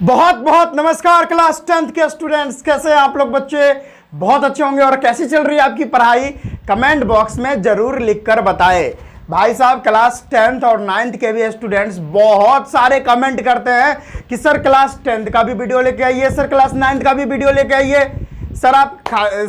बहुत बहुत नमस्कार क्लास 10th के स्टूडेंट्स, कैसे हैं आप लोग बच्चे। बहुत अच्छे होंगे। और कैसी चल रही है आपकी पढ़ाई, कमेंट बॉक्स में जरूर लिखकर बताएं। भाई साहब, क्लास 10th और 9th के भी स्टूडेंट्स बहुत सारे कमेंट करते हैं कि सर क्लास 10th का भी वीडियो लेके आइए, सर क्लास 9th का भी वीडियो लेके आइए। सर आप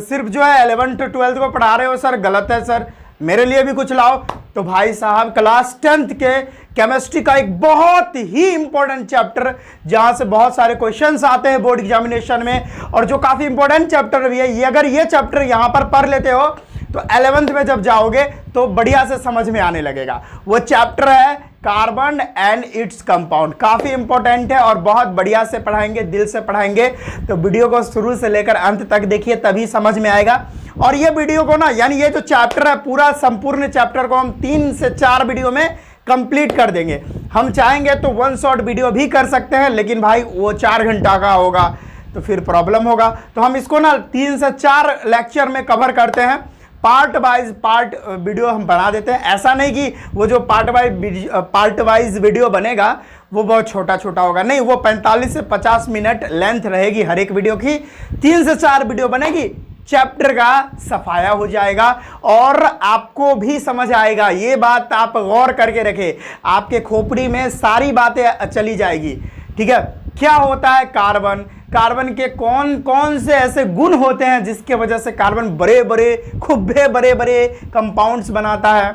सिर्फ जो है 11th to 12th को पढ़ा रहे हो, सर गलत है सर, मेरे लिए भी कुछ लाओ। तो भाई साहब, क्लास 10th के केमिस्ट्री का एक बहुत ही इंपॉर्टेंट चैप्टर, जहां से बहुत सारे क्वेश्चंस आते हैं बोर्ड एग्जामिनेशन में, और जो काफी इंपॉर्टेंट चैप्टर भी है ये, अगर ये चैप्टर यहां पर पढ़ लेते हो तो 11th में जब जाओगे तो बढ़िया से समझ में आने लगेगा। वो चैप्टर है कार्बन एंड इट्स कंपाउंड। काफी इंपॉर्टेंट है और बहुत बढ़िया से पढ़ाएंगे, दिल से पढ़ाएंगे। तो वीडियो को शुरू से लेकर अंत तक देखिए, तभी समझ में आएगा। और ये वीडियो को ना, यानी ये जो चैप्टर है, पूरा संपूर्ण चैप्टर को हम 3 से 4 वीडियो में कंप्लीट कर देंगे। हम चाहेंगे तो 1 शॉर्ट वीडियो भी कर सकते हैं, लेकिन भाई वो 4 घंटा का होगा तो फिर प्रॉब्लम होगा। तो हम इसको ना 3 से 4 लेक्चर में कवर करते हैं। पार्ट वाइज वीडियो हम बना देते हैं। ऐसा नहीं कि वो जो पार्ट वाइज वीडियो बनेगा वो बहुत छोटा छोटा होगा, नहीं, वो 45 से 50 मिनट लेंथ रहेगी हर एक वीडियो की। 3 से 4 वीडियो बनेगी, चैप्टर का सफाया हो जाएगा और आपको भी समझ आएगा। ये बात आप गौर करके रखें, आपके खोपड़ी में सारी बातें चली जाएगी। ठीक है, क्या होता है कार्बन, कार्बन के कौन कौन से ऐसे गुण होते हैं जिसके वजह से कार्बन बड़े बड़े खुब्बे बड़े बड़े कंपाउंड्स बनाता है।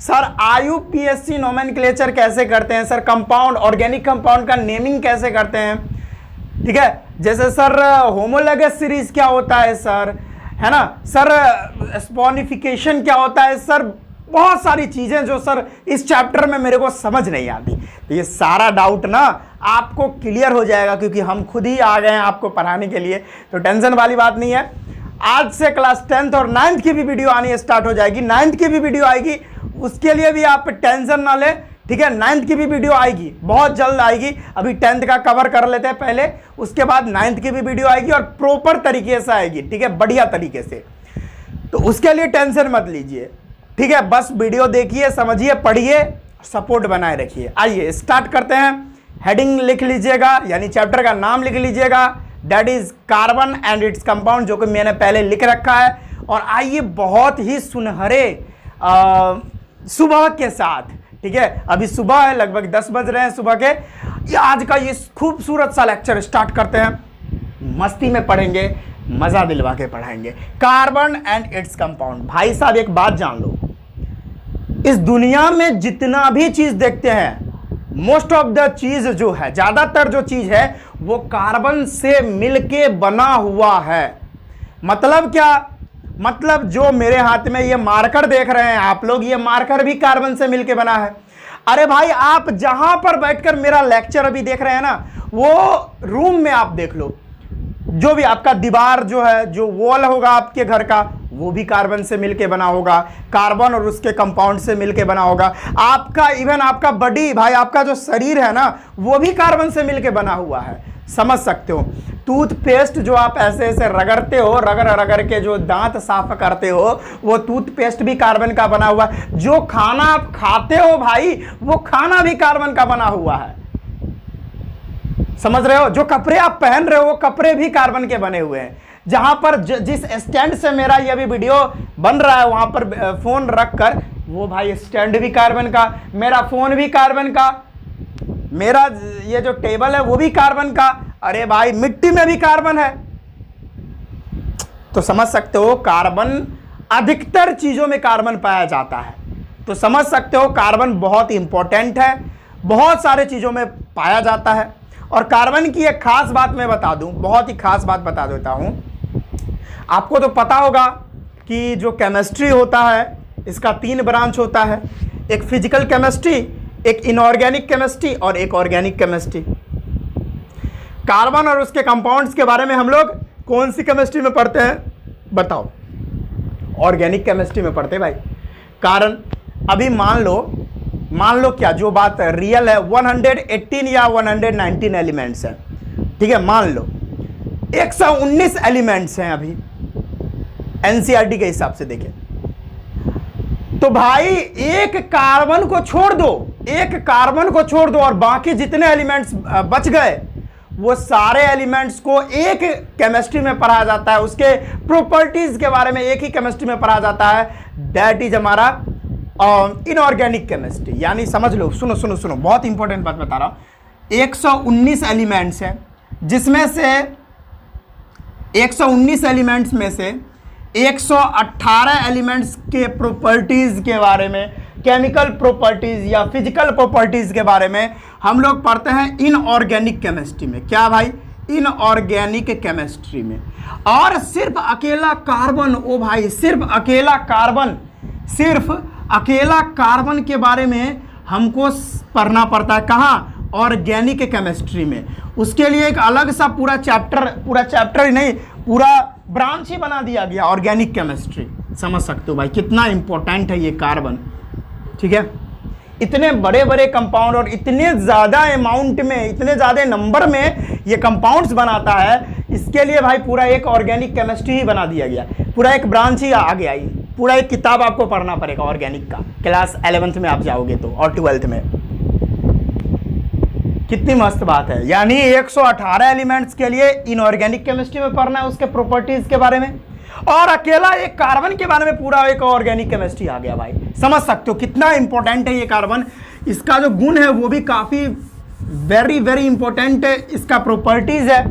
सर IUPAC नोमेनक्लेचर कैसे करते हैं, सर कंपाउंड, ऑर्गेनिक कंपाउंड का नेमिंग कैसे करते हैं। ठीक है, जैसे सर होमोलॉगस सीरीज क्या होता है सर, है ना सर, स्पॉनिफिकेशन क्या होता है सर, बहुत सारी चीजें जो सर इस चैप्टर में मेरे को समझ नहीं आती। तो ये सारा डाउट ना आपको क्लियर हो जाएगा, क्योंकि हम खुद ही आ गए हैं आपको पढ़ाने के लिए। तो टेंशन वाली बात नहीं है। आज से क्लास 10th और 9th की भी वीडियो आनी स्टार्ट हो जाएगी, 9th की भी वीडियो आएगी, उसके लिए भी आप टेंशन ना लें। ठीक है, 9th की भी वीडियो आएगी, बहुत जल्द आएगी। अभी 10th का कवर कर लेते हैं पहले, उसके बाद 9th की भी वीडियो आएगी और प्रॉपर तरीके से आएगी। ठीक है, बढ़िया तरीके से। तो उसके लिए टेंशन मत लीजिए। ठीक है, बस वीडियो देखिए, समझिए, पढ़िए, सपोर्ट बनाए रखिए। आइए स्टार्ट करते हैं। हेडिंग लिख लीजिएगा, यानी चैप्टर का नाम लिख लीजिएगा, that is carbon and its compound, जो कि मैंने पहले लिख रखा है। और आइए बहुत ही सुनहरे सुबह के साथ, ठीक है, अभी सुबह है, लगभग 10 बज रहे हैं सुबह के, ये आज का ये खूबसूरत सा लेक्चर स्टार्ट करते हैं। मस्ती में पढ़ेंगे, मजा दिलवा के पढ़ाएंगे। Carbon and its compound. भाई साहब एक बात जान लो, इस दुनिया में जितना भी चीज देखते हैं, मोस्ट ऑफ द चीज जो है, ज्यादातर जो चीज है वो कार्बन से मिलके बना हुआ है। मतलब क्या, मतलब जो मेरे हाथ में ये मार्कर देख रहे हैं आप लोग, ये मार्कर भी कार्बन से मिलके बना है। अरे भाई, आप जहां पर बैठकर मेरा लेक्चर अभी देख रहे हैं ना, वो रूम में आप देख लो, जो भी आपका दीवार जो है, जो वॉल होगा आपके घर का, वो भी कार्बन से मिलके बना होगा, कार्बन और उसके कंपाउंड से मिलके बना होगा। आपका इवन आपका बॉडी, भाई आपका जो शरीर है ना, वो भी कार्बन से मिलके बना हुआ है। समझ सकते हो। टूथपेस्ट जो आप ऐसे ऐसे रगड़ते हो, रगड़ रगड़ के जो दांत साफ करते हो, वो टूथपेस्ट भी कार्बन का बना हुआ है। जो खाना आप खाते हो भाई, वो खाना भी कार्बन का बना हुआ है। समझ रहे हो। जो कपड़े आप पहन रहे हो, वो कपड़े भी कार्बन के बने हुए हैं। जहां पर जिस स्टैंड से मेरा ये भी वीडियो बन रहा है, वहां पर फोन रख कर, वो भाई स्टैंड भी कार्बन का, मेरा फोन भी कार्बन का, मेरा ये जो टेबल है वो भी कार्बन का। अरे भाई, मिट्टी में भी कार्बन है। तो समझ सकते हो, कार्बन अधिकतर चीजों में कार्बन पाया जाता है। तो समझ सकते हो कार्बन बहुत इंपॉर्टेंट है, बहुत सारे चीजों में पाया जाता है। और कार्बन की एक खास बात मैं बता दूं, बहुत ही खास बात बता देता हूं। आपको तो पता होगा कि जो केमिस्ट्री होता है, इसका 3 ब्रांच होता है, एक फिजिकल केमिस्ट्री, एक इनऑर्गेनिक केमिस्ट्री और एक ऑर्गेनिक केमिस्ट्री। कार्बन और उसके कंपाउंड्स के बारे में हम लोग कौन सी केमिस्ट्री में पढ़ते हैं बताओ? ऑर्गेनिक केमिस्ट्री में पढ़ते हैं भाई। कारण अभी मान लो क्या, जो बात रियल है, 118 या 119 एलिमेंट्स हैं। ठीक है, मान लो 119 एलिमेंट्स हैं अभी NCERT के हिसाब से देखें तो भाई एक कार्बन को छोड़ दो, एक कार्बन को छोड़ दो और बाकी जितने एलिमेंट्स बच गए वो सारे एलिमेंट्स को एक केमिस्ट्री में पढ़ा जाता है, उसके प्रॉपर्टीज के बारे में एक ही केमिस्ट्री में पढ़ा जाता है, दैट इज हमारा इनऑर्गेनिक केमिस्ट्री। यानी समझ लो, सुनो सुनो सुनो, बहुत इंपॉर्टेंट बात बता रहा हूं। 119 एलिमेंट्स हैं, जिसमें से 119 एलिमेंट्स में से 118 एलिमेंट्स के प्रॉपर्टीज के बारे में, केमिकल प्रॉपर्टीज या फिजिकल प्रॉपर्टीज के बारे में हम लोग पढ़ते हैं इनऑर्गेनिक केमिस्ट्री में। क्या भाई? इनऑर्गेनिक केमिस्ट्री में। और सिर्फ अकेला कार्बन, ओ भाई सिर्फ अकेला कार्बन के बारे में हमको पढ़ना पड़ता है। कहाँ? ऑर्गेनिक केमिस्ट्री में। उसके लिए एक अलग सा पूरा चैप्टर ही नहीं, पूरा ब्रांच ही बना दिया गया, ऑर्गेनिक केमिस्ट्री। समझ सकते हो भाई कितना इंपॉर्टेंट है ये कार्बन। ठीक है, इतने बड़े बड़े कंपाउंड और इतने ज़्यादा अमाउंट में, इतने ज़्यादा नंबर में ये कंपाउंड्स बनाता है, इसके लिए भाई पूरा एक ऑर्गेनिक केमिस्ट्री ही बना दिया गया, पूरा एक ब्रांच ही आ गया। पूरा एक किताब आपको पढ़ना पड़ेगा ऑर्गेनिक का, क्लास 11th में आप जाओगे तो, और 12th में। कितनी मस्त बात है। यानी 118 एलिमेंट्स के लिए इनऑर्गेनिक केमिस्ट्री में पढ़ना है, उसके प्रॉपर्टीज के बारे में, और अकेला एक कार्बन के बारे में पूरा एक ऑर्गेनिक केमिस्ट्री आ गया भाई। समझ सकते हो कितना इंपॉर्टेंट है ये कार्बन। इसका जो गुण है वो भी काफी वेरी वेरी इंपॉर्टेंट है, इसका प्रॉपर्टीज है,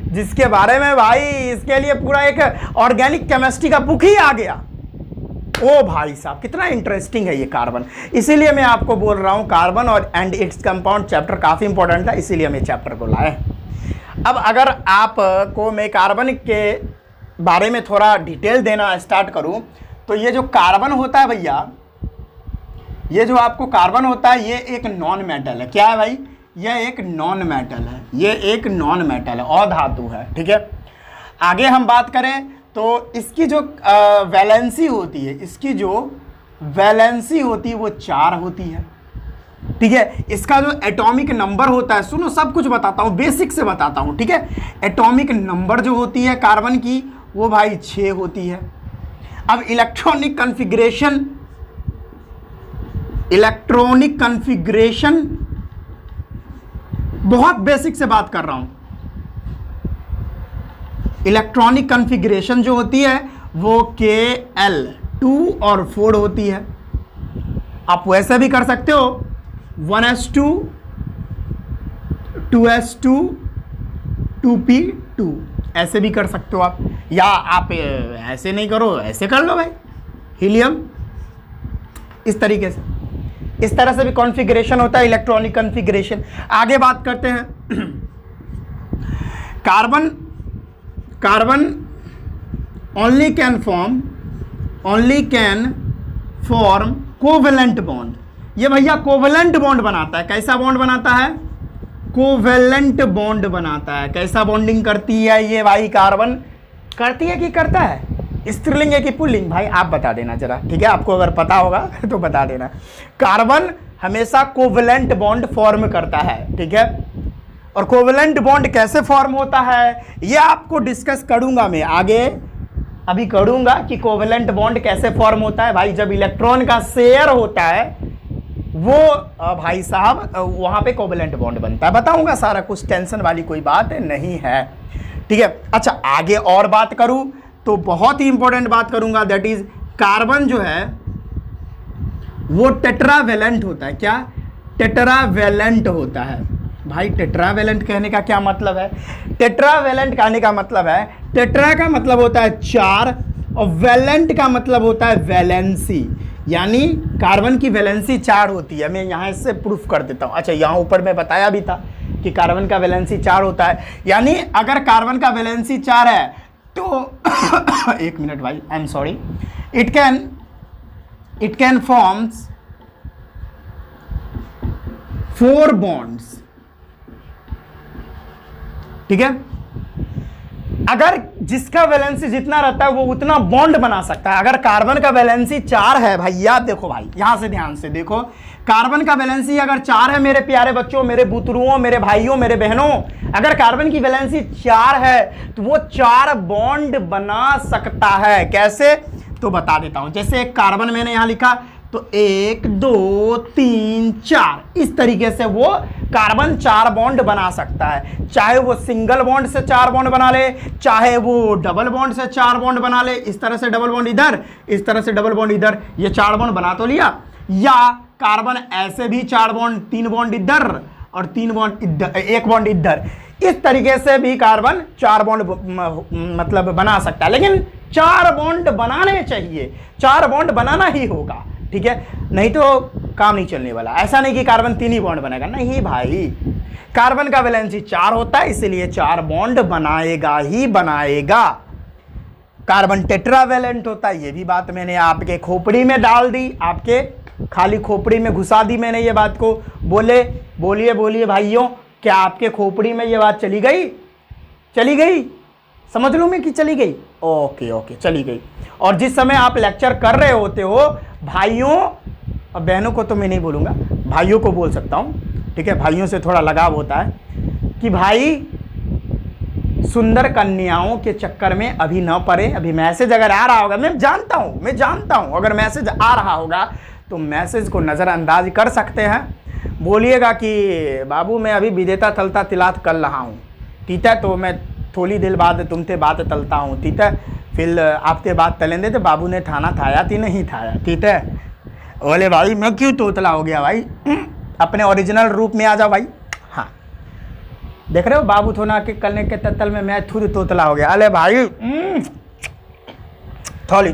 जिसके बारे में भाई इसके लिए पूरा एक ऑर्गेनिक केमिस्ट्री का बुक ही आ गया। ओ भाई साहब कितना इंटरेस्टिंग है ये कार्बन। इसीलिए मैं आपको बोल रहा हूं कार्बन और एंड इट्स कंपाउंड चैप्टर काफी इंपॉर्टेंट था, इसीलिए मैं चैप्टर को लाया। अब अगर आपको मैं कार्बन के बारे में थोड़ा डिटेल देना स्टार्ट करूं, तो ये जो कार्बन होता है भैया, ये जो आपको कार्बन होता है, ये एक नॉन मेटल है। क्या है भाई? ये एक नॉन मेटल है, ये एक नॉन मेटल है, अधातु है। ठीक है, आगे हम बात करें तो इसकी जो वैलेंसी होती है, इसकी जो वैलेंसी होती है वो 4 होती है। ठीक है, इसका जो एटॉमिक नंबर होता है, सुनो सब कुछ बताता हूँ, बेसिक से बताता हूँ। ठीक है, एटॉमिक नंबर जो होती है कार्बन की वो भाई 6 होती है। अब इलेक्ट्रॉनिक कन्फिग्रेशन बहुत बेसिक से बात कर रहा हूं। इलेक्ट्रॉनिक कन्फिग्रेशन जो होती है वो Kl 2 और 4 होती है। आप वैसे भी कर सकते हो 1s2 2s2 2p2, ऐसे भी कर सकते हो आप, या आप ऐसे नहीं करो, ऐसे कर लो भाई, हीलियम, इस तरीके से, इस तरह से भी कॉन्फ़िगरेशन होता है इलेक्ट्रॉनिक कॉन्फ़िगरेशन। आगे बात करते हैं carbon only can form covalent bond. ये भैया कोवेलेंट बॉन्ड बनाता है। कैसा बॉन्ड बनाता है? कोवेलेंट बॉन्ड बनाता है। कैसा बॉन्डिंग करती है ये भाई कार्बन? करती है कि करता है? स्त्रीलिंग है कि पुल्लिंग? भाई आप बता देना जरा, ठीक है, आपको अगर पता होगा तो बता देना। कार्बन हमेशा कोवेलेंट बॉन्ड फॉर्म करता है। ठीक है, और कोवेलेंट बॉन्ड कैसे फॉर्म होता है ये आपको डिस्कस करूंगा मैं आगे, अभी करूंगा कि कोवेलेंट बॉन्ड कैसे फॉर्म होता है। भाई जब इलेक्ट्रॉन का शेयर होता है वो भाई साहब वहां पे कोवेलेंट बॉन्ड बनता है। बताऊंगा सारा कुछ, टेंशन वाली कोई बात नहीं है। ठीक है, अच्छा आगे और बात करूं तो बहुत ही इंपॉर्टेंट बात करूंगा, दैट इज कार्बन जो है वो टेट्रावेलेंट होता है। क्या? टेट्रावेलेंट होता है। भाई टेट्रावेलेंट कहने का क्या मतलब है? टेट्रावेलेंट कहने का मतलब है, टेट्रा का मतलब होता है 4 और वैलेंट का मतलब होता है वैलेंसी, यानी कार्बन की वैलेंसी 4 होती है। मैं यहाँ इससे प्रूफ कर देता हूँ। अच्छा, यहाँ ऊपर मैं बताया भी था कि कार्बन का वैलेंसी 4 होता है, यानी अगर कार्बन का वैलेंसी 4 है तो एक मिनट भाई, I am sorry, it can forms 4 bonds. ठीक है, अगर जिसका वैलेंसी जितना रहता है वो उतना बॉन्ड बना सकता है। अगर कार्बन का वैलेंसी 4 है भैया, देखो भाई यहां से ध्यान से देखो, कार्बन का वैलेंसी अगर 4 है मेरे प्यारे बच्चों, मेरे बुतरुओं, मेरे भाइयों, मेरे बहनों, अगर कार्बन की वैलेंसी 4 है तो वो 4 बॉन्ड बना सकता है। कैसे? तो बता देता हूं। जैसे एक कार्बन मैंने यहां लिखा तो 1 2 3 4 इस तरीके से वो कार्बन 4 बॉन्ड बना सकता है, चाहे वो सिंगल बॉन्ड से 4 बॉन्ड बना ले, चाहे वो डबल बॉन्ड से 4 बॉन्ड बना ले, इस तरह से डबल बॉन्ड इधर, इस तरह से डबल बॉन्ड इधर, ये 4 बॉन्ड बना तो लिया। या कार्बन ऐसे भी 4 बॉन्ड, 3 बॉन्ड इधर और 3 बॉन्ड इधर, 1 बॉन्ड इधर, इस तरीके से भी कार्बन 4 बॉन्ड मतलब बना सकता है। लेकिन 4 बॉन्ड बनाने चाहिए, 4 बॉन्ड बनाना ही होगा, ठीक है, नहीं तो काम नहीं चलने वाला। ऐसा नहीं कि कार्बन 3 ही बॉन्ड बनेगा, नहीं भाई, कार्बन का वैलेंसी 4 होता है, इसलिए 4 बॉन्ड बनाएगा ही बनाएगा। कार्बन टेट्रावैलेंट होता है, ये भी बात मैंने आपके खोपड़ी में डाल दी, आपके खाली खोपड़ी में घुसा दी मैंने ये बात को। बोलिए भाइयों, क्या आपके खोपड़ी में ये बात चली गई? चली गई? समझ लो मैं कि चली गई। ओके चली गई। और जिस समय आप लेक्चर कर रहे होते हो भाइयों और बहनों को तो मैं नहीं बोलूँगा, भाइयों को बोल सकता हूँ, ठीक है, भाइयों से थोड़ा लगाव होता है कि भाई सुंदर कन्याओं के चक्कर में अभी न पड़े। अभी मैसेज अगर आ रहा होगा, मैं जानता हूँ अगर मैसेज आ रहा होगा तो मैसेज को नज़रअंदाज कर सकते हैं। बोलिएगा कि बाबू मैं अभी विदेता तलता तिलात कर रहा हूँ, ठीक है, तो मैं थोड़ी देर बाद तुमसे बात तलता हूँ, ठीक है, फिर आपसे बात तलेंगे तो बाबू ने थाना थाया थी नहीं थाया, ठीक है। बोले भाई मैं क्यों तोतला हो गया भाई, अपने ओरिजिनल रूप में आ जाओ भाई। हाँ देख रहे हो, बाबू थोड़ा के कलने के तत्तल में मैं खुद तोतला हो गया। अरे भाई थोड़ी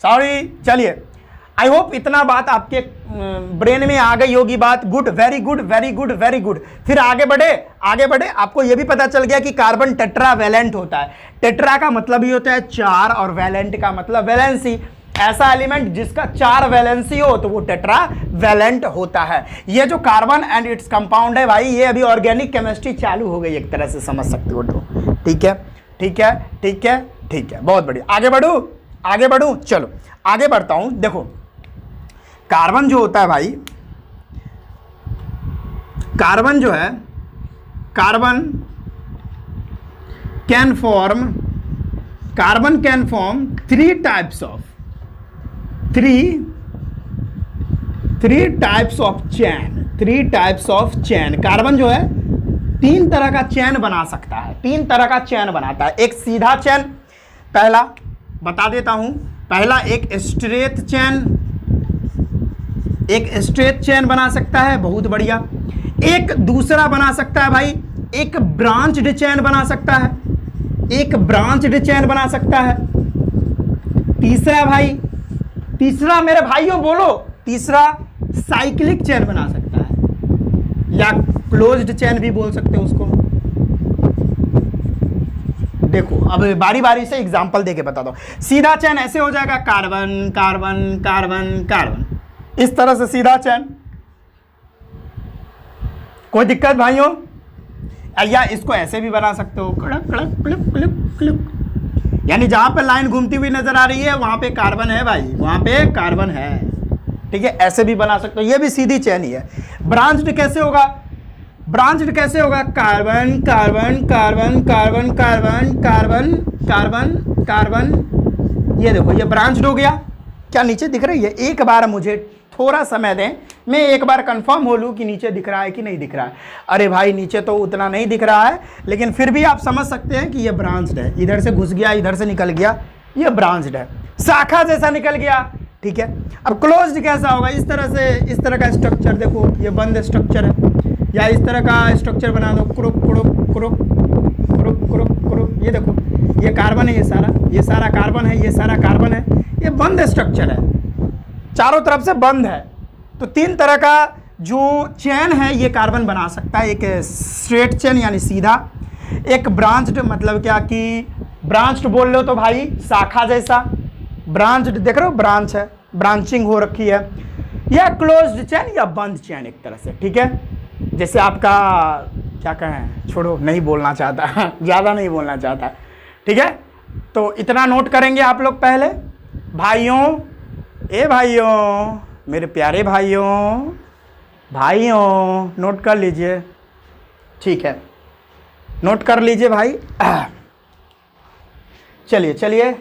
सॉरी। चलिए, आई होप इतना बात आपके ब्रेन में आ गई होगी बात। Good, very good. फिर आगे बढ़े, आपको यह भी पता चल गया कि कार्बन टेट्रावैलेंट होता है। टेट्रा का मतलब ही होता है 4 और वैलेंट का मतलब वैलेंसी। ऐसा एलिमेंट जिसका 4 वैलेंसी हो तो वो टेट्रावैलेंट होता है। ये जो कार्बन एंड इट्स कंपाउंड है भाई, ये अभी ऑर्गेनिक केमिस्ट्री चालू हो गई, एक तरह से समझ सकते हो तो। ठीक है, बहुत बढ़िया। आगे बढ़ूं, चलो आगे बढ़ता हूं। देखो कार्बन जो होता है भाई, कार्बन जो है, carbon can form 3 types of chain. Carbon जो है 3 तरह का चैन बना सकता है, 3 तरह का चैन बनाता है। एक सीधा चैन, पहला बता देता हूं, पहला एक स्ट्रेट चैन बना सकता है, बहुत बढ़िया। एक दूसरा बना सकता है भाई, एक ब्रांच्ड चैन बना सकता है, तीसरा मेरे भाइयों बोलो, तीसरा साइक्लिक चैन बना सकता है, या क्लोज्ड चैन भी बोल सकते हो उसको। देखो अब बारी बारी से एग्जांपल देके बता दो। सीधा चैन ऐसे हो जाएगा, कार्बन, इस तरह से सीधा चैन, कोई दिक्कत भाइयों? या इसको ऐसे भी बना सकते हो, क्लिक, यानी जहां पे लाइन घूमती हुई नजर आ रही है वहां पे कार्बन है भाई, वहां पे कार्बन है, ठीक है, ऐसे भी बना सकते हो। ये भी सीधी चैन ही है। ब्रांच्ड कैसे होगा? कार्बन, ये देखो ये ब्रांच्ड हो गया। क्या नीचे दिख रही है? एक बार मुझे थोड़ा समय दें, मैं एक बार कंफर्म हो लूँ कि नीचे दिख रहा है कि नहीं दिख रहा है। अरे भाई नीचे तो उतना नहीं दिख रहा है, लेकिन फिर भी आप समझ सकते हैं कि ये ब्रांच्ड है। इधर से घुस गया, इधर से निकल गया, ये ब्रांच्ड है, शाखा जैसा निकल गया, ठीक है। अब क्लोज्ड कैसा होगा? इस तरह का स्ट्रक्चर, देखो ये बंद स्ट्रक्चर है, या इस तरह का स्ट्रक्चर बना दो, क्रुक, ये देखो ये कार्बन है, ये सारा कार्बन है, ये सारा कार्बन है, ये बंद स्ट्रक्चर है, चारों तरफ से बंद है। तो 3 तरह का जो चैन है ये कार्बन बना सकता है। एक स्ट्रेट चैन यानी सीधा, एक ब्रांच्ड, मतलब क्या कि ब्रांच्ड बोल लो तो भाई शाखा जैसा, ब्रांच्ड देख रहे हो, ब्रांच है, ब्रांचिंग हो रखी है, या क्लोज्ड चैन या बंद चैन एक तरह से, ठीक है। जैसे आपका क्या कहें, छोड़ो, नहीं बोलना चाहता ज़्यादा नहीं बोलना चाहता, ठीक है। तो इतना नोट करेंगे आप लोग पहले। भाइयों, मेरे प्यारे भाइयों, नोट कर लीजिए, ठीक है, नोट कर लीजिए भाई। चलिए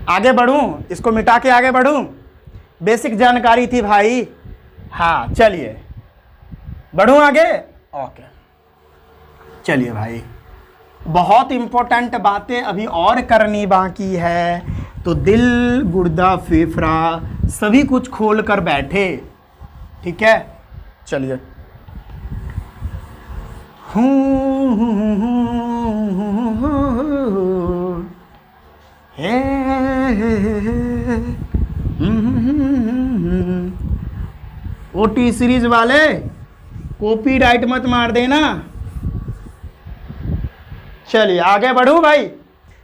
आगे बढ़ूं, इसको मिटा के आगे बढ़ूं। बेसिक जानकारी थी भाई। हाँ चलिए बढ़ूं आगे। ओके चलिए भाई, बहुत इंपॉर्टेंट बातें अभी और करनी बाकी है, तो दिल गुर्दा फेफड़ा सभी कुछ खोल कर बैठे, ठीक है। चलिए ओटी सीरीज वाले कॉपीराइट मत मार देना। चलिए आगे बढ़ूं भाई।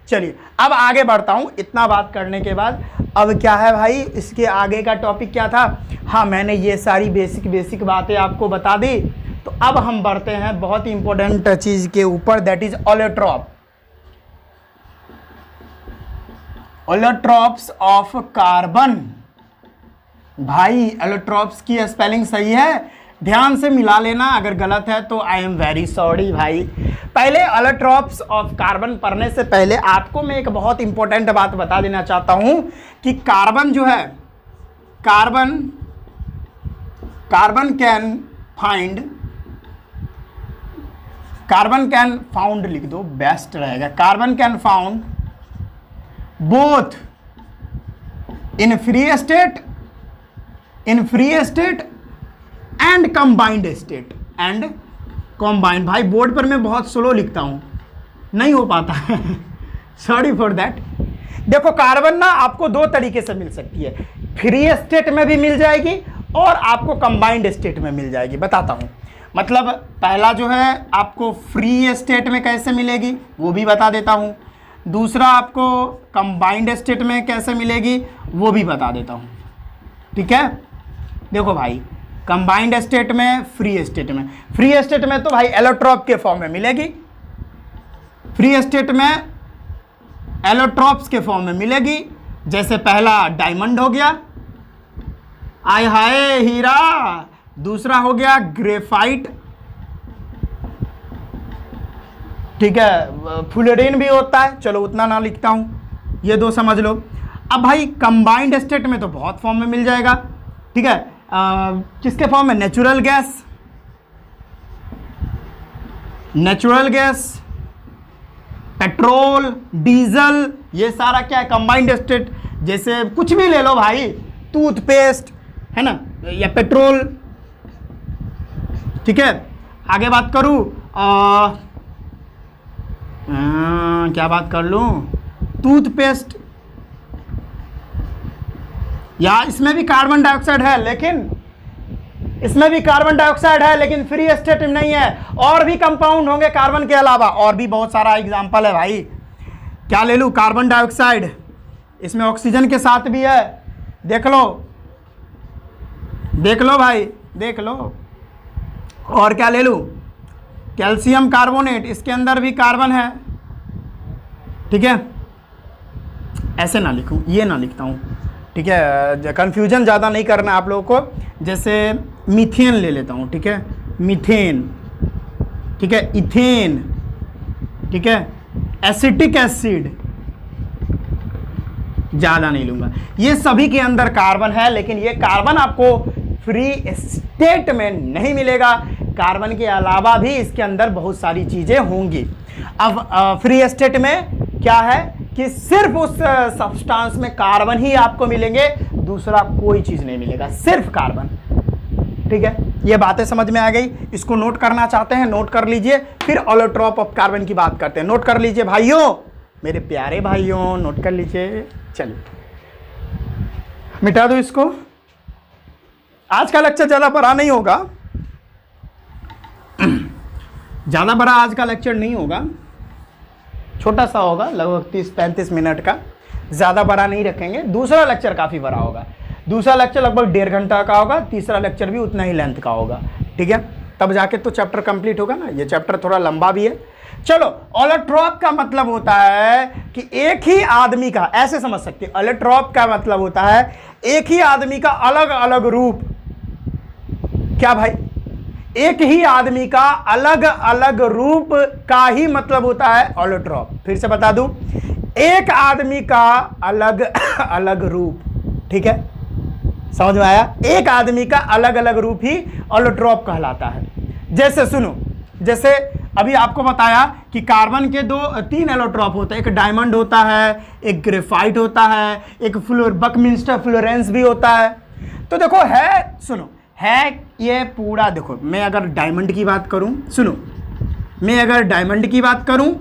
चलिए अब आगे बढ़ता हूं। इतना बात करने के बाद अब क्या है भाई, इसके आगे का टॉपिक क्या था। हाँ मैंने ये सारी बेसिक बातें आपको बता दी। तो अब हम बढ़ते हैं बहुत ही इंपॉर्टेंट चीज के ऊपर, that is allotrope. Allotropes of carbon. भाई एलोट्रॉप्स की स्पेलिंग सही है, ध्यान से मिला लेना, अगर गलत है तो आई एम वेरी सॉरी भाई। पहले एलोट्रॉप्स ऑफ कार्बन पढ़ने से पहले आपको मैं एक बहुत इंपॉर्टेंट बात बता देना चाहता हूं कि कार्बन जो है, कार्बन कैन फाउंड लिख दो, बेस्ट रहेगा। Carbon can found both in free state and combined state and combined. भाई बोर्ड पर मैं बहुत स्लो लिखता हूं, नहीं हो पाता है सॉरी फॉर दैट। देखो कार्बन ना आपको दो तरीके से मिल सकती है, फ्री स्टेट में भी मिल जाएगी और आपको कंबाइंड स्टेट में मिल जाएगी। बताता हूं, मतलब पहला जो है आपको फ्री स्टेट में कैसे मिलेगी वो भी बता देता हूं, दूसरा आपको कंबाइंड स्टेट में कैसे मिलेगी वो भी बता देता हूं, ठीक है। देखो भाई कंबाइंड स्टेट में, फ्री स्टेट में तो भाई एलोट्रॉप के फॉर्म में मिलेगी, फ्री स्टेट में एलोट्रॉप्स के फॉर्म में मिलेगी। जैसे पहला डायमंड हो गया, आय हाय हीरा, दूसरा हो गया ग्रेफाइट, ठीक है, फुलेरिन भी होता है, चलो उतना ना लिखता हूं, ये दो समझ लो। अब भाई कंबाइंड स्टेट में तो बहुत फॉर्म में मिल जाएगा, ठीक है। किसके फॉर्म में, नेचुरल गैस, पेट्रोल, डीजल, ये सारा क्या है कंबाइंड स्टेट। जैसे कुछ भी ले लो भाई, टूथपेस्ट है ना, या पेट्रोल, ठीक है। आगे बात करूं, क्या बात कर लूं, टूथपेस्ट, या इसमें भी कार्बन डाइऑक्साइड है, लेकिन फ्री स्टेट में नहीं है। और भी कंपाउंड होंगे कार्बन के अलावा, और भी बहुत सारा एग्जांपल है भाई। क्या ले लूं, कार्बन डाइऑक्साइड, इसमें ऑक्सीजन के साथ भी है, देख लो भाई, देख लो। और क्या ले लूं, कैल्शियम कार्बोनेट, इसके अंदर भी कार्बन है, ठीक है। ऐसे ना लिखूं, ये ना लिखता हूं, ठीक है, कंफ्यूजन ज़्यादा नहीं करना आप लोगों को। जैसे मीथेन ले लेता हूँ, ठीक है, मीथेन, ठीक है, इथेन, ठीक है, एसिटिक एसिड, ज़्यादा नहीं लूँगा। ये सभी के अंदर कार्बन है, लेकिन ये कार्बन आपको फ्री स्टेट में नहीं मिलेगा, कार्बन के अलावा भी इसके अंदर बहुत सारी चीज़ें होंगी। अब फ्री स्टेट में क्या है कि सिर्फ उस सब्सटेंस में कार्बन ही आपको मिलेंगे, दूसरा कोई चीज नहीं मिलेगा, सिर्फ कार्बन, ठीक है। ये बातें समझ में आ गई, इसको नोट करना चाहते हैं नोट कर लीजिए, फिर ऑलोट्रॉप ऑफ कार्बन की बात करते हैं। नोट कर लीजिए भाइयों, मेरे प्यारे भाइयों, नोट कर लीजिए। चलिए मिटा दो इसको, आज का लेक्चर ज्यादा बड़ा नहीं होगा, ज्यादा बड़ा आज का लेक्चर नहीं होगा, छोटा सा होगा, लगभग 30-35 मिनट का, ज़्यादा बड़ा नहीं रखेंगे। दूसरा लेक्चर काफ़ी बड़ा होगा, दूसरा लेक्चर लगभग 1.5 घंटा का होगा, तीसरा लेक्चर भी उतना ही लेंथ का होगा, ठीक है। तब जाके तो चैप्टर कंप्लीट होगा ना, ये चैप्टर थोड़ा लंबा भी है। चलो, ऑलोट्रॉप का मतलब होता है कि एक ही आदमी का, ऐसे समझ सकते हैं, ऑलोट्रॉप का मतलब होता है एक ही आदमी का अलग अलग रूप। क्या भाई, एक ही आदमी का अलग अलग रूप का ही मतलब होता है ऑलोट्रॉप। फिर से बता दूं, एक आदमी का अलग अलग रूप, ठीक है, समझ में आया? एक आदमी का अलग अलग रूप ही एलोट्रॉप कहलाता है। जैसे सुनो, जैसे अभी आपको बताया कि कार्बन के 3 एलोट्रॉप होते हैं, एक डायमंड होता है, एक ग्रेफाइट होता है, एक बकमिंस्टर फ्लोरेंस भी होता है। तो देखो है, सुनो, है ये पूरा, देखो मैं अगर डायमंड की बात करूं, सुनो, मैं अगर डायमंड की बात करूं,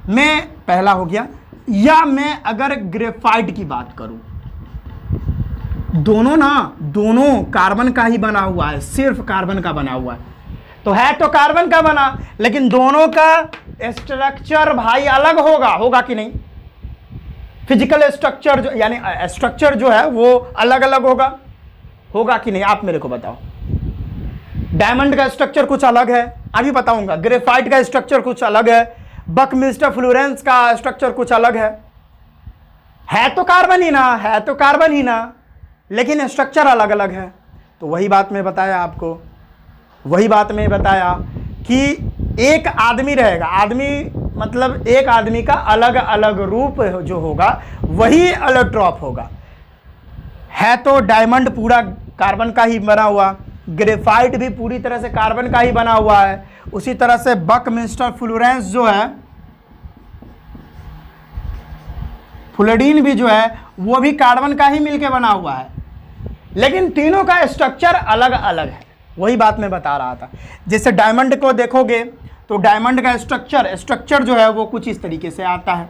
मैं पहला हो गया, या मैं अगर ग्रेफाइट की बात करूं, दोनों कार्बन का ही बना हुआ है, सिर्फ कार्बन का बना हुआ है। तो है तो कार्बन का बना, लेकिन दोनों का स्ट्रक्चर भाई अलग होगा कि नहीं? फिजिकल स्ट्रक्चर जो, यानी स्ट्रक्चर जो है वो अलग अलग होगा कि नहीं? आप मेरे को बताओ। डायमंड का स्ट्रक्चर कुछ अलग है, अभी बताऊंगा। ग्रेफाइट का स्ट्रक्चर कुछ अलग है, बकमिंस्टर फ्लोरेंस का स्ट्रक्चर कुछ अलग है तो कार्बन ही ना, लेकिन स्ट्रक्चर अलग अलग है। तो वही बात मैं बताया आपको, वही बात मैं बताया कि एक आदमी रहेगा, आदमी मतलब एक आदमी का अलग अलग रूप जो होगा वही एलोट्रॉप होगा। है तो डायमंड पूरा कार्बन का ही बना हुआ, ग्रेफाइट भी पूरी तरह से कार्बन का ही बना हुआ है, उसी तरह से बकमिंस्टर फ्लोरेंस जो है, फ्लोरीन भी जो है वो भी कार्बन का ही मिलके बना हुआ है, लेकिन तीनों का स्ट्रक्चर अलग अलग है। वही बात मैं बता रहा था। जैसे डायमंड को देखोगे तो डायमंड का स्ट्रक्चर जो है वो कुछ इस तरीके से आता है।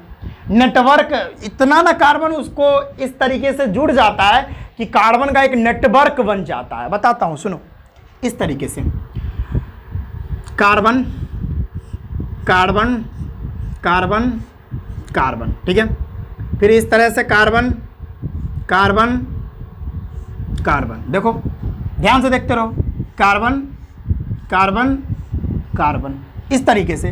नेटवर्क इतना ना कार्बन उसको इस तरीके से जुड़ जाता है कि कार्बन का एक नेटवर्क बन जाता है। बताता हूं, सुनो, इस तरीके से कार्बन कार्बन कार्बन कार्बन, ठीक है, फिर इस तरह से कार्बन कार्बन कार्बन, देखो ध्यान से देखते रहो, कार्बन कार्बन कार्बन, इस तरीके से,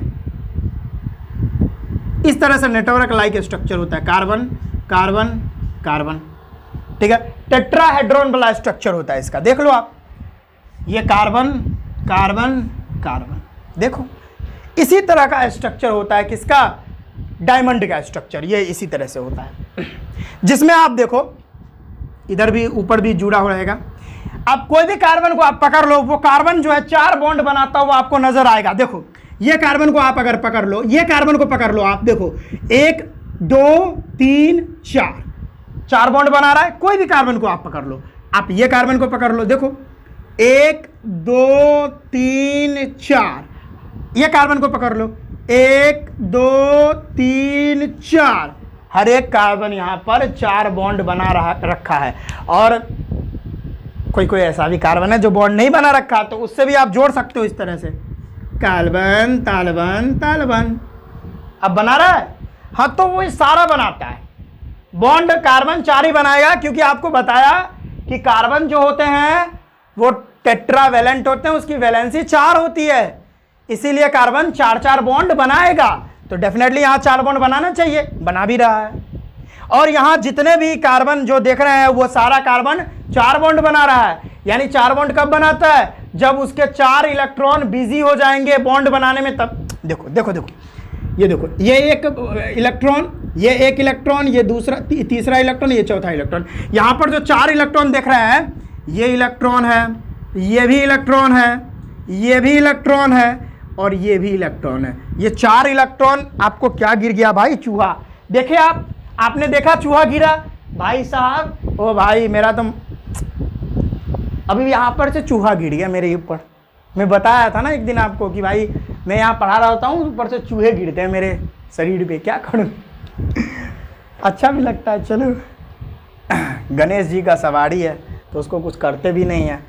इस तरह से नेटवर्क लाइक स्ट्रक्चर होता है, कार्बन कार्बन कार्बन, ठीक है। टेट्राहेड्रॉन वाला स्ट्रक्चर होता है इसका, देख लो आप, ये कार्बन कार्बन कार्बन, देखो इसी तरह का स्ट्रक्चर होता है किसका? डायमंड का स्ट्रक्चर, ये इसी तरह से होता है, जिसमें आप देखो इधर भी ऊपर भी जुड़ा हुआ रहेगा। आप कोई भी कार्बन को आप पकड़ लो, वो कार्बन जो है 4 बॉन्ड बनाता हुआ आपको नजर आएगा। देखो ये कार्बन को आप अगर पकड़ लो, ये कार्बन को पकड़ लो, आप देखो 1 2 3 4 बॉन्ड बना रहा है। कोई भी कार्बन को आप पकड़ लो, आप ये कार्बन को पकड़ लो, देखो 1 2 3 4, ये कार्बन को पकड़ लो, 1 2 3 4, हर एक कार्बन यहां पर 4 बॉन्ड बना रखा है। और कोई ऐसा भी कार्बन है जो बॉन्ड नहीं बना रखा, तो उससे भी आप जोड़ सकते हो इस तरह से, कार्बन तालबन तालबन, अब बना रहा है। हाँ, तो वो सारा बनाता है बॉन्ड, कार्बन 4 ही बनाएगा, क्योंकि आपको बताया कि कार्बन जो होते हैं वो टेट्रावेलेंट होते हैं, उसकी वैलेंसी 4 होती है, इसीलिए कार्बन 4 बॉन्ड बनाएगा। तो डेफिनेटली यहाँ 4 बॉन्ड बनाना चाहिए, बना भी रहा है। और यहाँ जितने भी कार्बन जो देख रहे हैं वो सारा कार्बन 4 बॉन्ड बना रहा है। यानी 4 बॉन्ड कब बनाता है? जब उसके 4 इलेक्ट्रॉन बिजी हो जाएंगे बॉन्ड बनाने में, तब देखो देखो देखो, ये देखो, ये एक इलेक्ट्रॉन, ये एक इलेक्ट्रॉन, ये दूसरा तीसरा इलेक्ट्रॉन, ये चौथा इलेक्ट्रॉन। यहाँ पर जो 4 इलेक्ट्रॉन देख रहे हैं, ये इलेक्ट्रॉन है, ये भी इलेक्ट्रॉन है, ये भी इलेक्ट्रॉन है, और ये भी इलेक्ट्रॉन है। ये 4 इलेक्ट्रॉन आपको क्या गिर गया भाई? चूहा। देखे आपने देखा चूहा गिरा भाई साहब? ओ भाई, मेरा तो अभी यहाँ पर से चूहा गिर गया मेरे ऊपर। मैं बताया था ना एक दिन आपको कि भाई मैं यहाँ पढ़ा रहा होता हूँ, ऊपर से चूहे गिरते हैं मेरे शरीर पे, क्या करूँ? अच्छा भी लगता है। चलो, गणेश जी का सवारी है तो उसको कुछ करते भी नहीं है,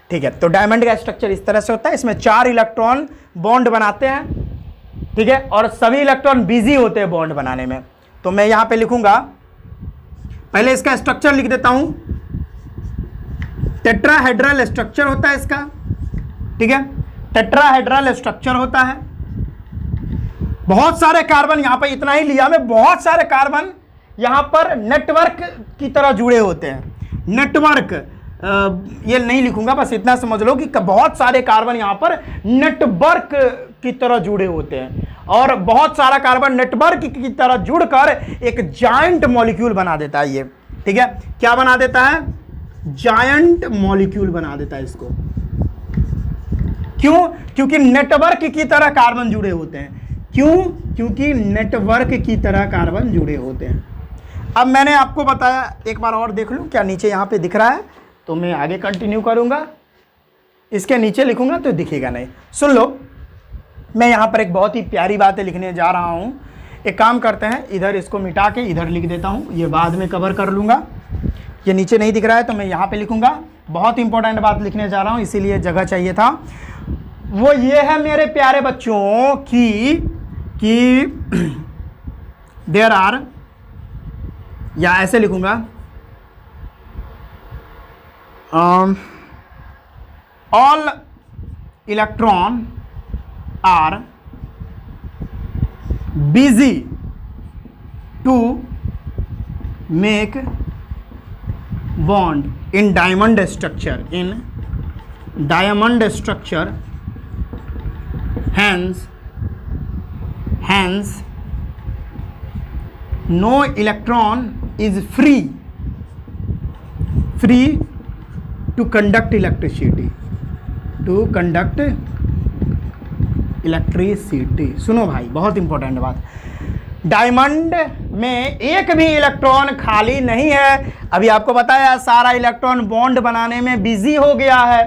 ठीक है। तो डायमंड का स्ट्रक्चर इस तरह से होता है, इसमें 4 इलेक्ट्रॉन बॉन्ड बनाते हैं, ठीक है, और सभी इलेक्ट्रॉन बिजी होते हैं बॉन्ड बनाने में। तो मैं यहाँ पे लिखूंगा, पहले इसका स्ट्रक्चर लिख देता हूं, टेट्राहेड्रल स्ट्रक्चर होता है इसका, ठीक है, टेट्राहेड्रल स्ट्रक्चर होता है। बहुत सारे कार्बन, यहां पर इतना ही लिया मैं, बहुत सारे कार्बन यहां पर नेटवर्क की तरह जुड़े होते हैं। नेटवर्क ये नहीं लिखूंगा, बस इतना समझ लो कि बहुत सारे कार्बन यहां पर नेटवर्क की तरह जुड़े होते हैं, और बहुत सारा कार्बन नेटवर्क की तरह जुड़कर एक जाइंट मॉलिक्यूल बना देता है ये, ठीक है। क्या बना देता है? जायंट मॉलिक्यूल बना देता है इसको। क्यों? क्योंकि नेटवर्क की तरह कार्बन जुड़े होते हैं। क्यों? क्योंकि नेटवर्क की तरह कार्बन जुड़े होते हैं। अब मैंने आपको बताया, एक बार और देख लूं क्या नीचे यहाँ पे दिख रहा है, तो मैं आगे कंटिन्यू करूंगा। इसके नीचे लिखूंगा तो दिखेगा नहीं। सुन लो, मैं यहाँ पर एक बहुत ही प्यारी बातें लिखने जा रहा हूँ। एक काम करते हैं, इधर इसको मिटा के इधर लिख देता हूँ, ये बाद में कवर कर लूँगा। ये नीचे नहीं दिख रहा है तो मैं यहाँ पे लिखूँगा। बहुत इंपॉर्टेंट बात लिखने जा रहा हूँ, इसीलिए जगह चाहिए था। वो ये है मेरे प्यारे बच्चों कि देयर आर, या ऐसे लिखूँगा, all electron are busy to make bond in diamond structure, hence no electron is free to conduct electricity, सुनो भाई, बहुत इंपॉर्टेंट बात। डायमंड में एक भी इलेक्ट्रॉन खाली नहीं है। अभी आपको बताया सारा इलेक्ट्रॉन बॉन्ड बनाने में बिजी हो गया है,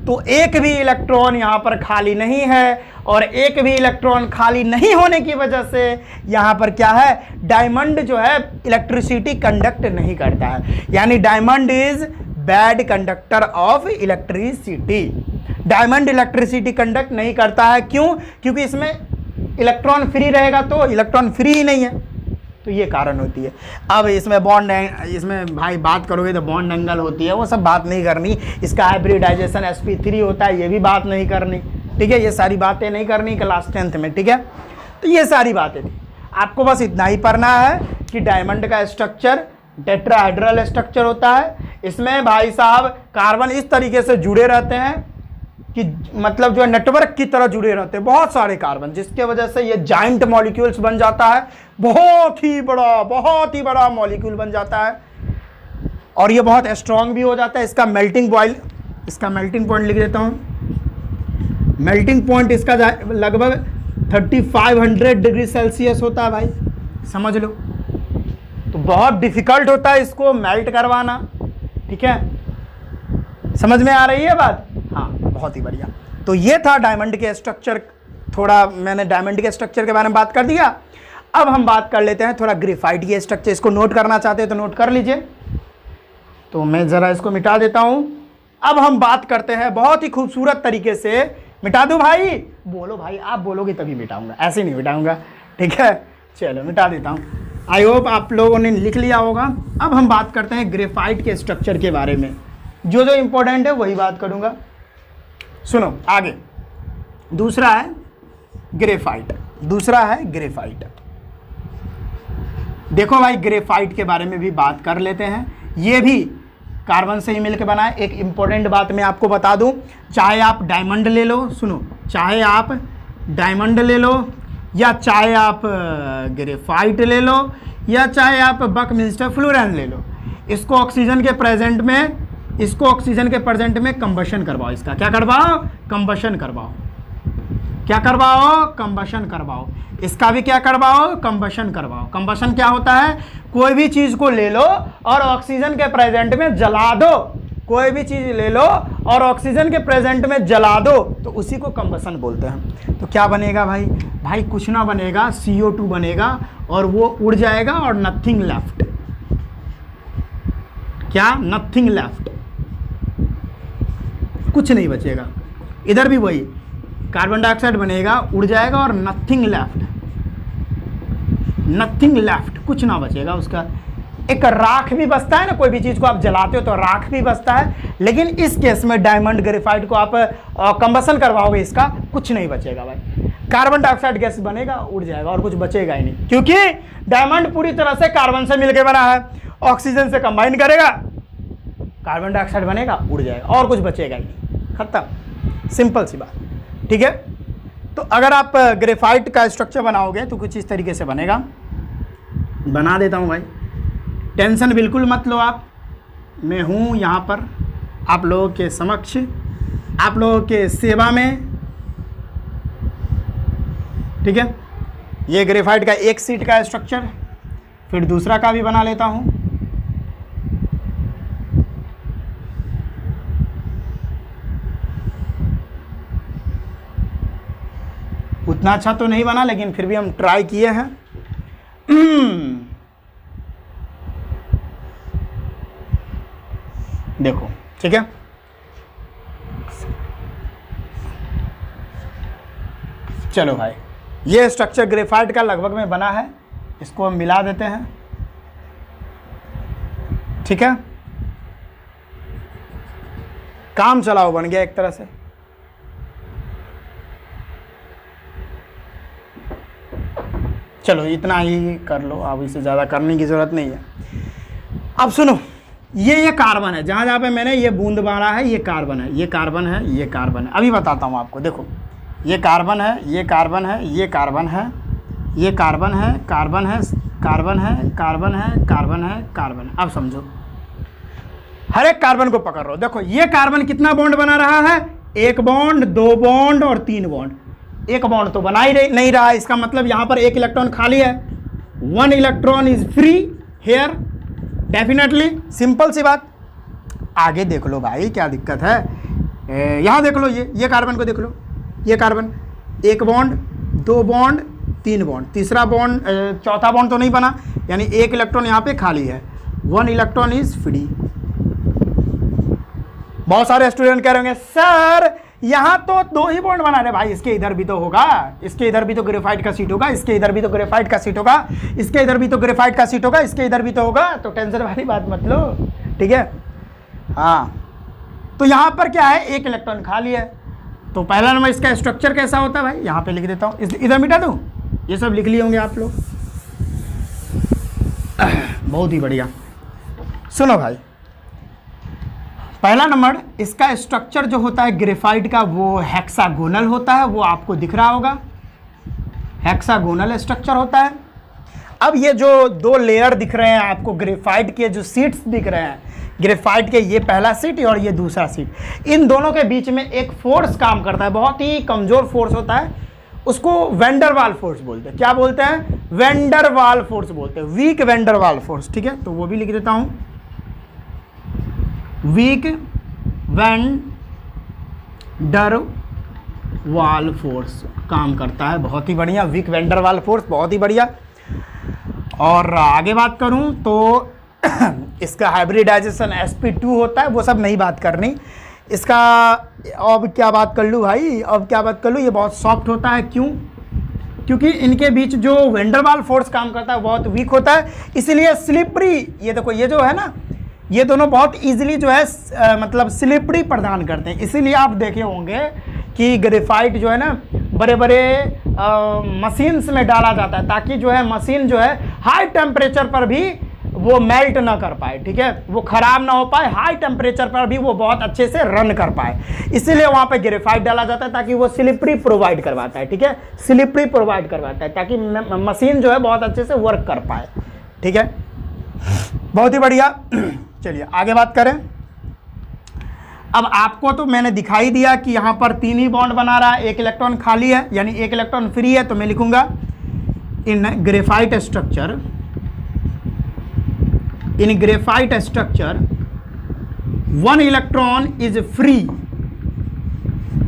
तो एक भी इलेक्ट्रॉन यहाँ पर खाली नहीं है। और एक भी इलेक्ट्रॉन खाली नहीं होने की वजह से यहाँ पर क्या है, डायमंड जो है इलेक्ट्रिसिटी कंडक्ट नहीं करता है। यानी diamond is bad conductor of electricity. Diamond electricity conduct नहीं करता है। क्यों? क्योंकि इसमें इलेक्ट्रॉन फ्री रहेगा, तो इलेक्ट्रॉन फ्री ही नहीं है, तो ये कारण होती है। अब इसमें बॉन्ड, इसमें भाई बात करोगे तो बॉन्ड एंगल होती है, वो सब बात नहीं करनी। इसका हाइब्रिडाइजेशन sp3 होता है, ये भी बात नहीं करनी, ठीक है। ये सारी बातें नहीं करनी क्लास 10th में, ठीक है। तो ये सारी बातें थी, आपको बस इतना ही पढ़ना है कि डायमंड का स्ट्रक्चर टेट्राहेड्रल स्ट्रक्चर होता है। इसमें भाई साहब कार्बन इस तरीके से जुड़े रहते हैं कि मतलब जो है नेटवर्क की तरह जुड़े रहते हैं बहुत सारे कार्बन, जिसके वजह से ये जाइंट मॉलिक्यूल्स बन जाता है। बहुत ही बड़ा मॉलिक्यूल बन जाता है और ये बहुत स्ट्रांग भी हो जाता है। इसका मेल्टिंग पॉइंट लिख देता हूँ। मेल्टिंग पॉइंट इसका लगभग 3500 डिग्री सेल्सियस होता है भाई, समझ लो। तो बहुत डिफिकल्ट होता है इसको मेल्ट करवाना, ठीक है। समझ में आ रही है बात? हाँ, बहुत ही बढ़िया। तो ये था डायमंड के स्ट्रक्चर। थोड़ा मैंने डायमंड के स्ट्रक्चर के बारे में बात कर दिया। अब हम बात कर लेते हैं थोड़ा ग्रेफाइट के स्ट्रक्चर। इसको नोट करना चाहते हैं तो नोट कर लीजिए। तो मैं ज़रा इसको मिटा देता हूँ। अब हम बात करते हैं बहुत ही खूबसूरत तरीके से। मिटा दूँ भाई? बोलो भाई, आप बोलोगे तभी मिटाऊंगा, ऐसे नहीं मिटाऊंगा, ठीक है। चलो मिटा देता हूँ। आई होप आप लोगों ने लिख लिया होगा। अब हम बात करते हैं ग्रेफाइट के स्ट्रक्चर के बारे में। जो इंपॉर्टेंट है वही बात करूंगा। सुनो आगे। दूसरा है ग्रेफाइट। देखो भाई, ग्रेफाइट के बारे में भी बात कर लेते हैं। ये भी कार्बन से ही मिलकर बना है। एक इंपॉर्टेंट बात मैं आपको बता दूं, चाहे आप डायमंड ले लो, सुनो, चाहे आप डायमंड ले लो या चाहे आप ग्रेफाइट ले लो या चाहे आप बकमिंस्टर फ्लोरेन ले लो, इसको ऑक्सीजन के प्रेजेंट में कंबशन करवाओ। इसका क्या करवाओ? कंबशन करवाओ। क्या करवाओ? कंबशन करवाओ। इसका भी क्या करवाओ? कंबशन करवाओ। कंबशन क्या होता है? कोई भी चीज को ले लो और ऑक्सीजन के प्रेजेंट में जला दो। कोई भी चीज ले लो और ऑक्सीजन के प्रेजेंट में जला दो, तो उसी को कंबशन बोलते हैं। तो क्या बनेगा भाई? भाई कुछ ना बनेगा, CO2 बनेगा और वो उड़ जाएगा और नथिंग लेफ्ट। क्या? नथिंग लेफ्ट, कुछ नहीं बचेगा। इधर भी वही, कार्बन डाइऑक्साइड बनेगा, उड़ जाएगा और नथिंग लेफ्ट, कुछ ना बचेगा उसका। एक राख भी बचता है ना, कोई भी चीज को आप जलाते हो तो राख भी बचता है, लेकिन इस केस में डायमंड ग्रेफाइट को आप कंबशन करवाओगे, इसका कुछ नहीं बचेगा भाई। कार्बन डाइऑक्साइड गैस बनेगा, उड़ जाएगा और कुछ बचेगा ही नहीं, क्योंकि डायमंड पूरी तरह से कार्बन से मिलकर बना है। ऑक्सीजन से कंबाइन करेगा, कार्बन डाइऑक्साइड बनेगा, उड़ जाएगा और कुछ बचेगा ही नहीं, खत्म। सिंपल सी बात, ठीक है। तो अगर आप ग्रेफाइट का स्ट्रक्चर बनाओगे तो कुछ इस तरीके से बनेगा। बना देता हूं भाई, टेंशन बिल्कुल मत लो आप, मैं हूँ यहाँ पर आप लोगों के समक्ष, आप लोगों के सेवा में, ठीक है। ये ग्रेफाइट का एक सीट का स्ट्रक्चर, फिर दूसरा का भी बना लेता हूँ। उतना अच्छा तो नहीं बना, लेकिन फिर भी हम ट्राई किए हैं। देखो, ठीक है। चलो भाई, ये स्ट्रक्चर ग्रेफाइट का लगभग में बना है, इसको हम मिला देते हैं, ठीक है। काम चलाओ बन गया एक तरह से। चलो इतना ही कर लो, अब इससे ज़्यादा करने की ज़रूरत नहीं है। अब सुनो, ये कार्बन है, जहाँ जहाँ पे मैंने ये बूंद मारा है, ये कार्बन है, ये कार्बन है, ये कार्बन है। अभी बताता हूँ आपको। देखो, ये कार्बन है, ये कार्बन है, ये कार्बन है, ये कार्बन है, कार्बन है, कार्बन है, कार्बन है, कार्बन है, कार्बन है। अब समझो, हर एक कार्बन को पकड़ लो। देखो, ये कार्बन कितना बॉन्ड बना रहा है? 1 बॉन्ड, 2 बॉन्ड और 3 बॉन्ड। 1 बॉन्ड तो बना ही नहीं रहा है, इसका मतलब यहाँ पर 1 इलेक्ट्रॉन खाली है। 1 electron is free here, definitely, simple सी बात। आगे देख लो भाई, क्या दिक्कत है? यहाँ देख लो, ये कार्बन को देख लो, ये कार्बन 1 बॉन्ड, 2 बॉन्ड, 3 बॉन्ड, तीसरा बॉन्ड, चौथा बॉन्ड तो नहीं बना, यानी 1 इलेक्ट्रॉन यहाँ पे खाली है। 1 इलेक्ट्रॉन इज फ्री। बहुत सारे स्टूडेंट कह रहे होंगे सर यहाँ तो 2 ही बॉन्ड बना रहे। भाई इसके इधर भी तो होगा, इसके इधर भी तो ग्रेफाइट का सीट होगा, इसके इधर भी तो ग्रेफाइट का सीट होगा, इसके इधर भी तो ग्रेफाइट का सीट होगा, इसके इधर भी तो होगा। तो टेंशन वाली बात मत लो, ठीक है। हाँ, तो यहाँ पर क्या है? 1 इलेक्ट्रॉन खाली है। तो पहला नंबर इसका स्ट्रक्चर कैसा होता है भाई? यहाँ पे लिख देता हूँ, इधर मिटा दूँ, ये सब लिख लिए होंगे आप लोग। बहुत ही बढ़िया। सुनो भाई, पहला नंबर इसका स्ट्रक्चर जो होता है ग्रेफाइट का, वो हेक्सागोनल होता है, वो आपको दिख रहा होगा, हेक्सागोनल स्ट्रक्चर होता है। अब ये जो 2 लेयर दिख रहे हैं आपको, ग्रेफाइट के जो सीट्स दिख रहे हैं, ग्रेफाइट के ये पहला सीट और ये दूसरा सीट, इन दोनों के बीच में एक फोर्स काम करता है, बहुत ही कमजोर फोर्स होता है, उसको वेंडरवाल फोर्स बोलते हैं। क्या बोलते हैं? वेंडरवाल फोर्स बोलते हैं, वीक वेंडरवाल फोर्स, ठीक है। तो वो भी लिख देता हूं, वीक वेंडरवाल फोर्स काम करता है। बहुत ही बढ़िया, वीक वेंडरवाल फोर्स, बहुत ही बढ़िया। और आगे बात करूं तो इसका हाइब्रिडाइजेशन sp2 होता है, वो सब नहीं बात करनी इसका। अब क्या बात कर लूँ भाई, अब क्या बात कर लूँ, ये बहुत सॉफ्ट होता है। क्यों? क्योंकि इनके बीच जो वेंडरवाल फोर्स काम करता है बहुत वीक होता है, इसलिए स्लिपरी, ये देखो ये जो है ना, ये दोनों बहुत इजीली जो है मतलब स्लिपरी प्रदान करते हैं। इसीलिए आप देखे होंगे कि ग्रेफाइट जो है ना बड़े बड़े मशीन्स में डाला जाता है, ताकि जो है मशीन जो है हाई टेम्परेचर पर भी वो मेल्ट ना कर पाए, ठीक है, वो खराब ना हो पाए, हाई टेम्परेचर पर भी वो बहुत अच्छे से रन कर पाए। इसीलिए वहाँ पे ग्रेफाइट डाला जाता है, ताकि वो स्लिपरी प्रोवाइड करवाता है, ठीक है, स्लिपरी प्रोवाइड करवाता है, ताकि मशीन जो है बहुत अच्छे से वर्क कर पाए, ठीक है। बहुत ही बढ़िया। चलिए आगे बात करें। अब आपको तो मैंने दिखाई दिया कि यहाँ पर 3 ही बॉन्ड बना रहा है, 1 इलेक्ट्रॉन खाली है, यानी 1 इलेक्ट्रॉन फ्री है। तो मैं लिखूंगा in graphite structure, in graphite structure 1 electron is free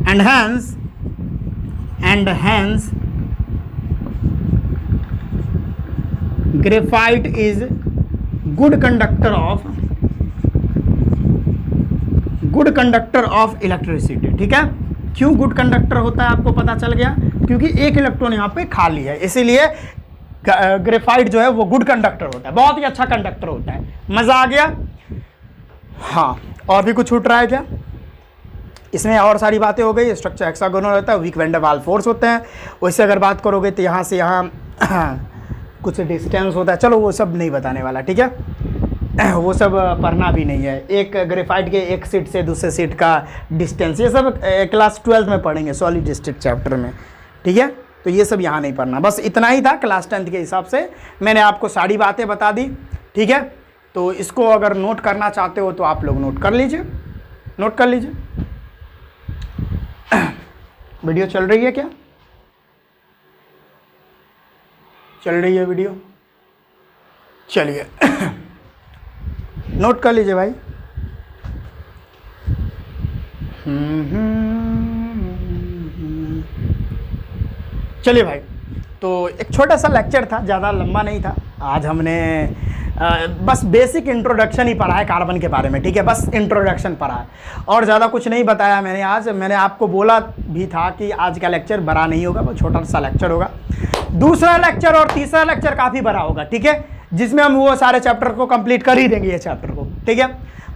and hence graphite is good conductor of electricity, ठीक है। क्यों गुड कंडक्टर होता है आपको पता चल गया? क्योंकि 1 इलेक्ट्रॉन यहाँ पे खाली है, इसीलिए ग्रेफाइट जो है वो गुड कंडक्टर होता है, बहुत ही अच्छा कंडक्टर होता है। मजा आ गया? हाँ, और भी कुछ छूट रहा है क्या? इसमें और सारी बातें हो गई। स्ट्रक्चर हेक्सागोनल होता है, वीक वेंडरवाल फोर्स होते हैं। वैसे अगर बात करोगे तो यहाँ से यहाँ कुछ डिस्टेंस होता है, चलो वो सब नहीं बताने वाला, ठीक है, वो सब पढ़ना भी नहीं है। एक ग्रेफाइट के एक सीट से दूसरे सीट का डिस्टेंस, ये सब क्लास 12 में पढ़ेंगे, सॉलिड स्टेट चैप्टर में, ठीक है। तो ये सब यहाँ नहीं पढ़ना, बस इतना ही था। क्लास 10th के हिसाब से मैंने आपको सारी बातें बता दी, ठीक है। तो इसको अगर नोट करना चाहते हो तो आप लोग नोट कर लीजिए, नोट कर लीजिए। वीडियो चल रही है क्या? चल रही है वीडियो? चलिए नोट कर लीजिए भाई। चलिए भाई, तो एक छोटा सा लेक्चर था, ज़्यादा लंबा नहीं था। आज हमने बस बेसिक इंट्रोडक्शन ही पढ़ा है कार्बन के बारे में, ठीक है, बस इंट्रोडक्शन पढ़ा है और ज़्यादा कुछ नहीं बताया मैंने आज। मैंने आपको बोला भी था कि आज का लेक्चर बड़ा नहीं होगा, वो छोटा सा लेक्चर होगा। दूसरा लेक्चर और तीसरा लेक्चर काफ़ी बड़ा होगा, ठीक है, जिसमें हम वो सारे चैप्टर को कंप्लीट कर ही देंगे, ये चैप्टर को, ठीक है।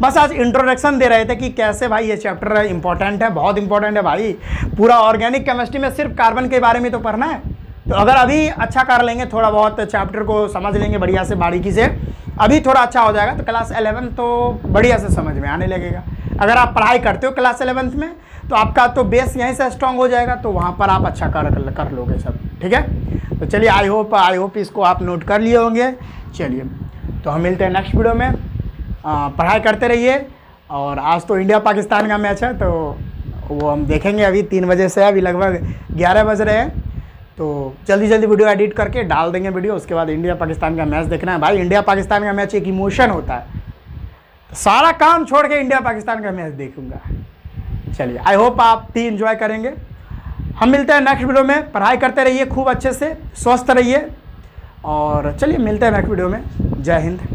बस आज इंट्रोडक्शन दे रहे थे कि कैसे भाई ये चैप्टर इंपॉर्टेंट है, बहुत इंपॉर्टेंट है भाई। पूरा ऑर्गेनिक केमिस्ट्री में सिर्फ कार्बन के बारे में तो पढ़ना है, तो अगर अभी अच्छा कर लेंगे, थोड़ा बहुत चैप्टर को समझ लेंगे बढ़िया से बारीकी से, अभी थोड़ा अच्छा हो जाएगा तो क्लास 11 तो बढ़िया से समझ में आने लगेगा। अगर आप पढ़ाई करते हो क्लास 11th में तो आपका तो बेस यहीं से स्ट्रांग हो जाएगा, तो वहाँ पर आप अच्छा कर लोगे सब, ठीक है। तो चलिए, आई होप इसको आप नोट कर लिए होंगे। चलिए, तो हम मिलते हैं नेक्स्ट वीडियो में। पढ़ाई करते रहिए। और आज तो इंडिया पाकिस्तान का मैच है, तो वो हम देखेंगे। अभी 3 बजे से, अभी लगभग 11 बज रहे हैं, तो जल्दी जल्दी वीडियो एडिट करके डाल देंगे वीडियो। उसके बाद इंडिया पाकिस्तान का मैच देखना है भाई। इंडिया पाकिस्तान का मैच एक इमोशन होता है, तो सारा काम छोड़ के इंडिया पाकिस्तान का मैच देखूंगा। चलिए, आई होप आप भी इंजॉय करेंगे। हम मिलते हैं नेक्स्ट वीडियो में। पढ़ाई करते रहिए खूब अच्छे से, स्वस्थ रहिए, और चलिए मिलते हैं नेक्स्ट वीडियो में। जय हिंद।